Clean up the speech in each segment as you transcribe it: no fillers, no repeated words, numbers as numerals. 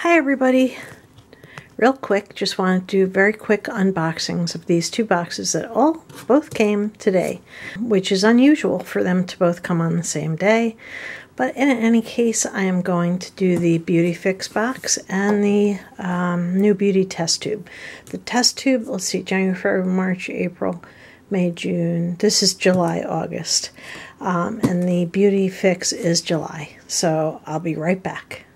Hi everybody! Real quick, just wanted to do very quick unboxings of these two boxes that both came today, which is unusual for them to both come on the same day. But in any case, I am going to do the BeautyFix box and the new beauty test tube. The test tube, let's see, January, February, March, April, May, June. This is July, August. And the BeautyFix is July. So I'll be right back.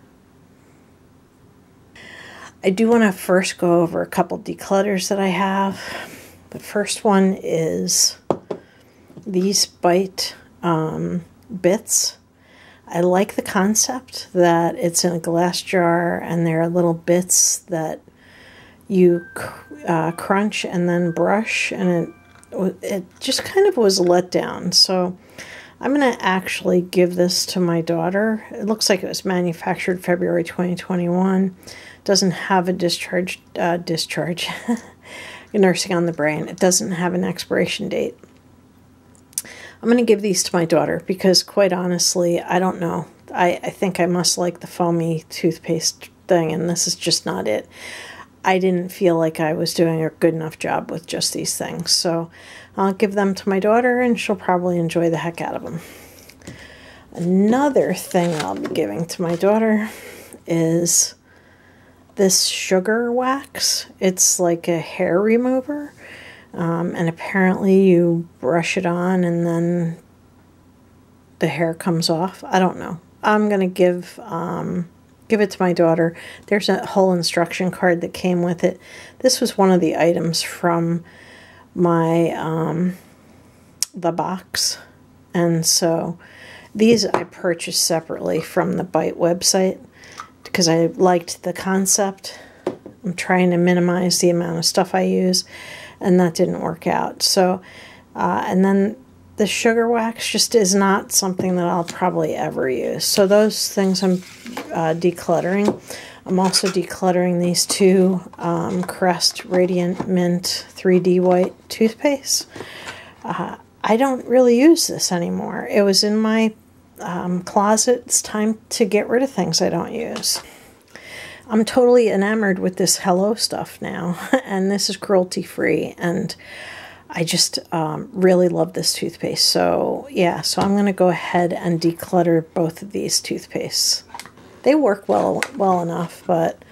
I do want to first go over a couple declutters that I have. The first one is these Bite bits. I like the concept that it's in a glass jar and there are little bits that you crunch and then brush, and it just kind of was let down. So I'm going to actually give this to my daughter. It looks like it was manufactured February 2021. Doesn't have a discharge. Nursing on the brain. It doesn't have an expiration date. I'm going to give these to my daughter because, quite honestly, I don't know. I think I must like the foamy toothpaste thing, and this is just not it. I didn't feel like I was doing a good enough job with just these things. So I'll give them to my daughter, and she'll probably enjoy the heck out of them. Another thing I'll be giving to my daughter is this sugar wax. It's like a hair remover, and apparently you brush it on and then the hair comes off. I don't know. I'm gonna give it to my daughter. There's a whole instruction card that came with it. This was one of the items from my the box, and so these I purchased separately from the Bite website because I liked the concept. I'm trying to minimize the amount of stuff I use, and that didn't work out. So, and then the sugar wax just is not something that I'll probably ever use. So those things I'm decluttering. I'm also decluttering these two Crest Radiant Mint 3D White toothpaste. I don't really use this anymore. It was in my closet. It's time to get rid of things I don't use. I'm totally enamored with this Hello stuff now, and this is cruelty-free, and I just really love this toothpaste. So yeah, so I'm going to go ahead and declutter both of these toothpastes. They work well enough, but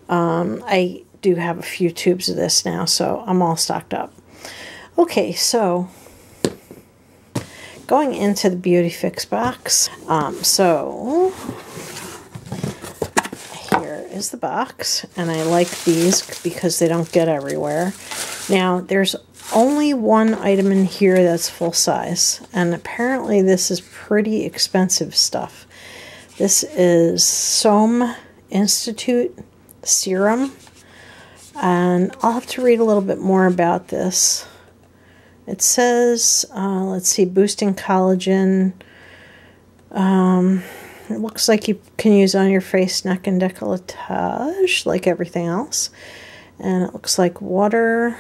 I do have a few tubes of this now, so I'm all stocked up. Okay, so going into the BeautyFix box. So here is the box, and I like these because they don't get everywhere. Now, there's only one item in here that's full size, and apparently this is pretty expensive stuff. This is Somme Institute Serum, and I'll have to read a little bit more about this. It says, let's see, boosting collagen. It looks like you can use on your face, neck, and décolletage, like everything else. And it looks like water,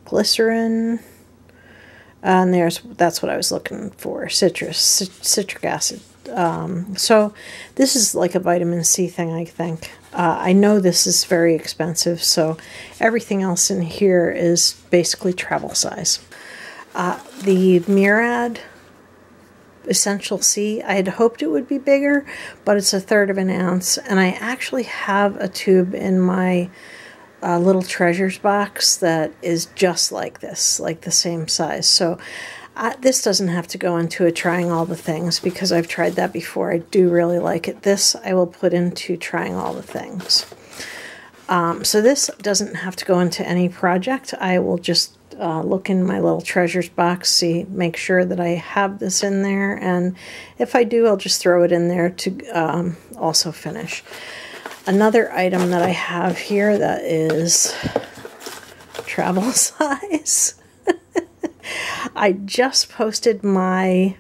glycerin, and that's what I was looking for, citric acid. So this is like a vitamin C thing, I think. I know this is very expensive, so everything else in here is basically travel size. The Murad Essential C, I had hoped it would be bigger, but it's 1/3 of an ounce, and I actually have a tube in my little treasures box that is just like this, like the same size. So this doesn't have to go into a trying all the things because I've tried that before. I do really like it. This I will put into trying all the things. So this doesn't have to go into any project. I will just look in my little treasures box, make sure that I have this in there, and if I do, I'll just throw it in there to also finish. Another item that I have here that is travel size. I just posted my,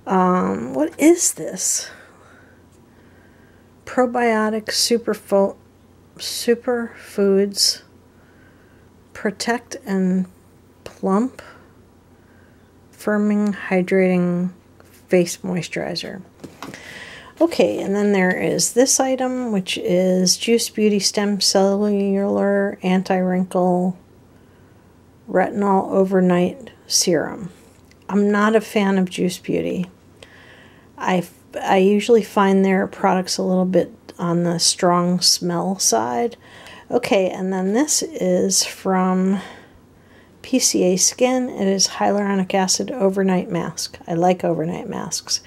what is this? Probiotic Superfoods Protect and Plump Firming Hydrating Face Moisturizer. Okay, and then there is this item, which is Juice Beauty Stem Cellular Anti-Wrinkle Retinol Overnight Serum. I'm not a fan of Juice Beauty. I usually find their products a little bit on the strong smell side. Okay, and then this is from PCA Skin. It is Hyaluronic Acid Overnight Mask. I like overnight masks.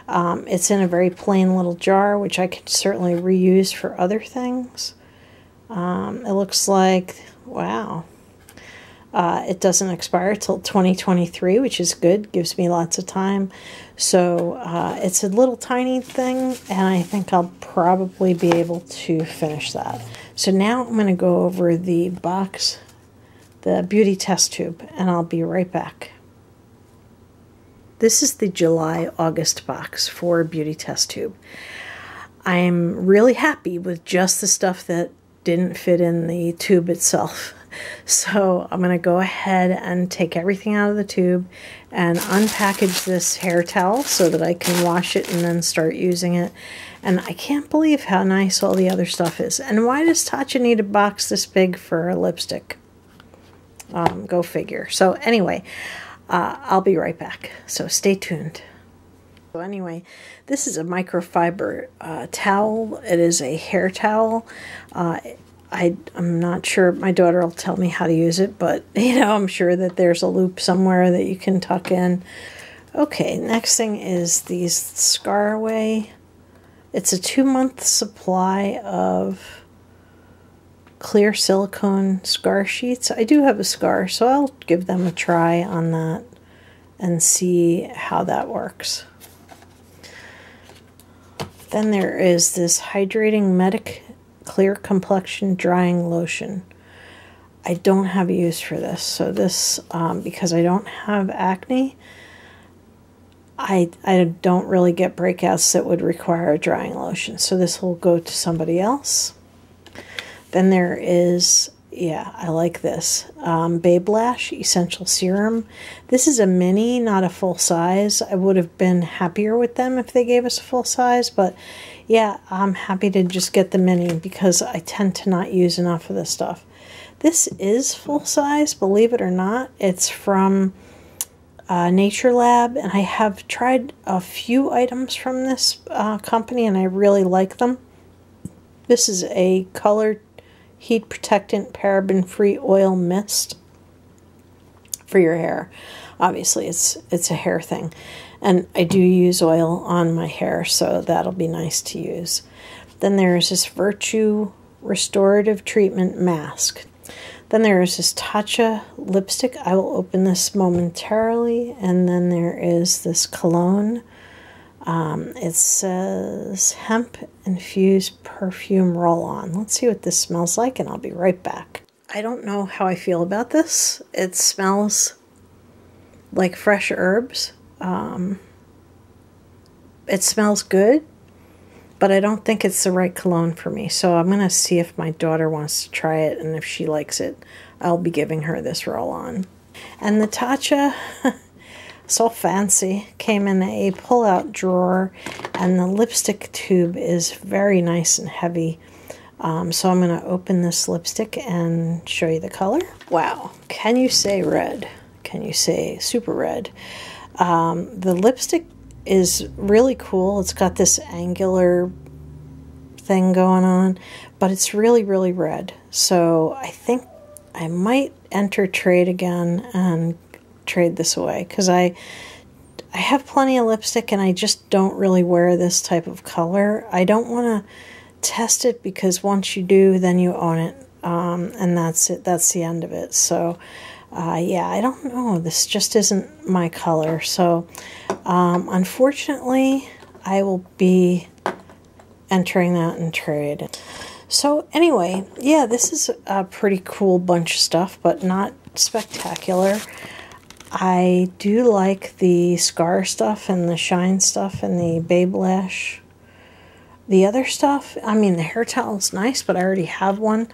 It's in a very plain little jar, which I could certainly reuse for other things. It looks like, wow. It doesn't expire till 2023, which is good. Gives me lots of time. So it's a little tiny thing, and I think I'll probably be able to finish that. So now I'm going to go over the box, the beauty test tube, and I'll be right back. This is the July-August box for Beauty Test Tube. I'm really happy with just the stuff that didn't fit in the tube itself. So I'm going to go ahead and take everything out of the tube and unpackage this hair towel so that I can wash it and then start using it. And I can't believe how nice all the other stuff is. And why does Tatcha need a box this big for a lipstick? Go figure. So anyway, I'll be right back. So stay tuned. So anyway, this is a microfiber towel. It is a hair towel. I'm not sure. My daughter will tell me how to use it, but you know, I'm sure that there's a loop somewhere that you can tuck in. Okay, next thing is these Scar Away. It's a 2-month supply of clear silicone scar sheets. I do have a scar, so I'll give them a try on that and see how that works. Then there is this Hydrating Medic Clear Complexion Drying Lotion. I don't have a use for this, so this, because I don't have acne, I don't really get breakouts that would require a drying lotion, so this will go to somebody else. Then there is, yeah, I like this, Babe Lash Essential Serum. This is a mini, not a full size. I would have been happier with them if they gave us a full size, but yeah, I'm happy to just get the mini because I tend to not use enough of this stuff. This is full size, believe it or not. It's from Nature Lab, and I have tried a few items from this company, and I really like them. This is a Color Heat Protectant Paraben-Free Oil Mist for your hair. Obviously, it's a hair thing. And I do use oil on my hair, so that'll be nice to use. Then there's this Virtue Restorative Treatment Mask. Then there is this Tatcha lipstick. I will open this momentarily. And then there is this cologne. It says Hemp Infused Perfume Roll-On. Let's see what this smells like, and I'll be right back. I don't know how I feel about this. It smells like fresh herbs. It smells good, but I don't think it's the right cologne for me. So I'm going to see if my daughter wants to try it, and if she likes it, I'll be giving her this roll-on. And the Tatcha, so fancy, came in a pull-out drawer, and the lipstick tube is very nice and heavy. So I'm going to open this lipstick and show you the color. Wow, can you say red? Can you say super red? The lipstick is really cool. It's got this angular thing going on, but it's really, really red. So I think I might enter trade again and trade this away, because I have plenty of lipstick and I just don't really wear this type of color. I don't want to test it, because once you do, then you own it, and that's it. That's the end of it. So yeah, I don't know. This just isn't my color. So unfortunately, I will be entering that in trade. So anyway, yeah, this is a pretty cool bunch of stuff, but not spectacular. I do like the Scar stuff and the Shine stuff and the Babe Lash. The other stuff, I mean, the hair towel is nice, but I already have one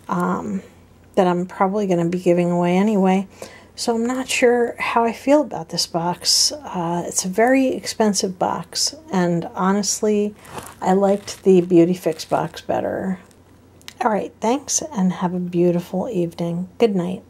that I'm probably going to be giving away anyway. So I'm not sure how I feel about this box. It's a very expensive box, and honestly, I liked the BeautyFix box better. All right, thanks, and have a beautiful evening. Good night.